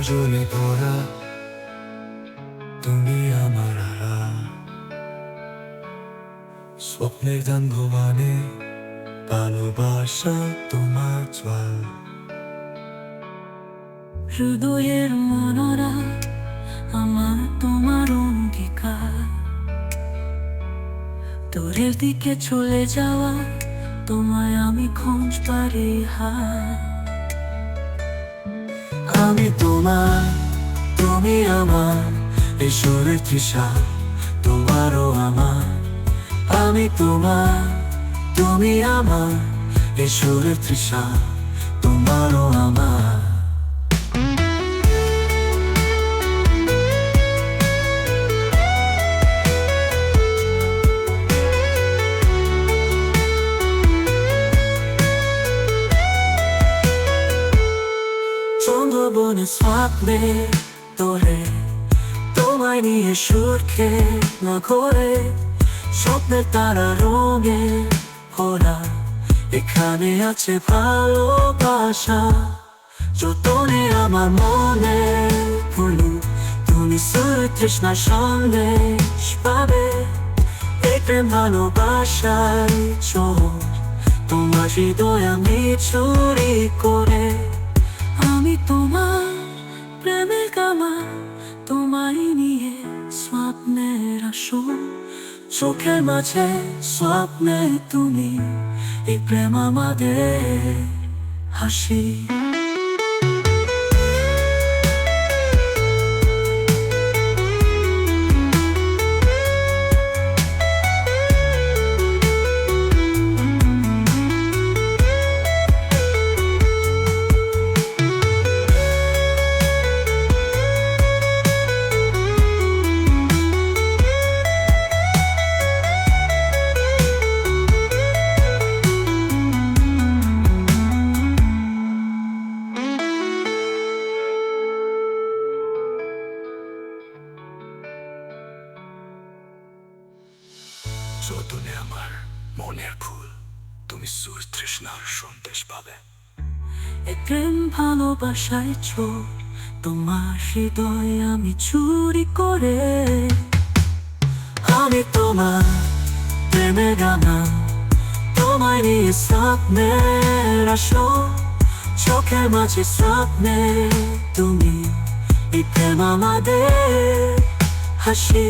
জলে ভরা, তুমি আমার আড়া। স্বপ্নের গান ভবানে, ভালোবাসা তোমার জল। হৃদয়ের মনোরা আমার তোমার অঙ্গীকার, দূরের দিকে চলে যাওয়া তোমায় আমি খুঁজবারই হার। আমি তোমার, তুমি আমার, এই সুরের তৃষা তোমারও আমার। আমি তোমার, তুমি আমার, এই সুরের তৃষা তোমারও আমার। চন্দ্রবনে স্বপ্নে তোরে, তোমায় নিয়ে সুরকে না করে, স্বপ্নের তারা রঙে ভরা, এখানে আছে ভালোবাসা। যতনে আমার মনে ভুলু, তুমি সুর তৃষ্ণার সন্দেশ পাবে। এই প্রেম ভালোবাসায় চোর, তোমার হৃদয় আমি চুরি করে। আমি তোমার প্রেমের গামা, তোমায় নিয়ে স্বপ্নের আসর। চোখের মাঝে স্বপ্নে তুমি, এই প্রেম আমাদের হাসি। যতনে আমার মনের ফুল, তুমি সুর তৃষ্ণার সন্দেশ পাবে। এ প্রেম ভালোবাসায় চোর, তোমার হৃদয় আমি চুরি করে। আমি তোমার প্রেমের গানা, তোমায় নিয়ে স্বপ্নের আসর। চোখের মাঝে স্বপ্নে তুমি, এই প্রেম আমাদের হাসি।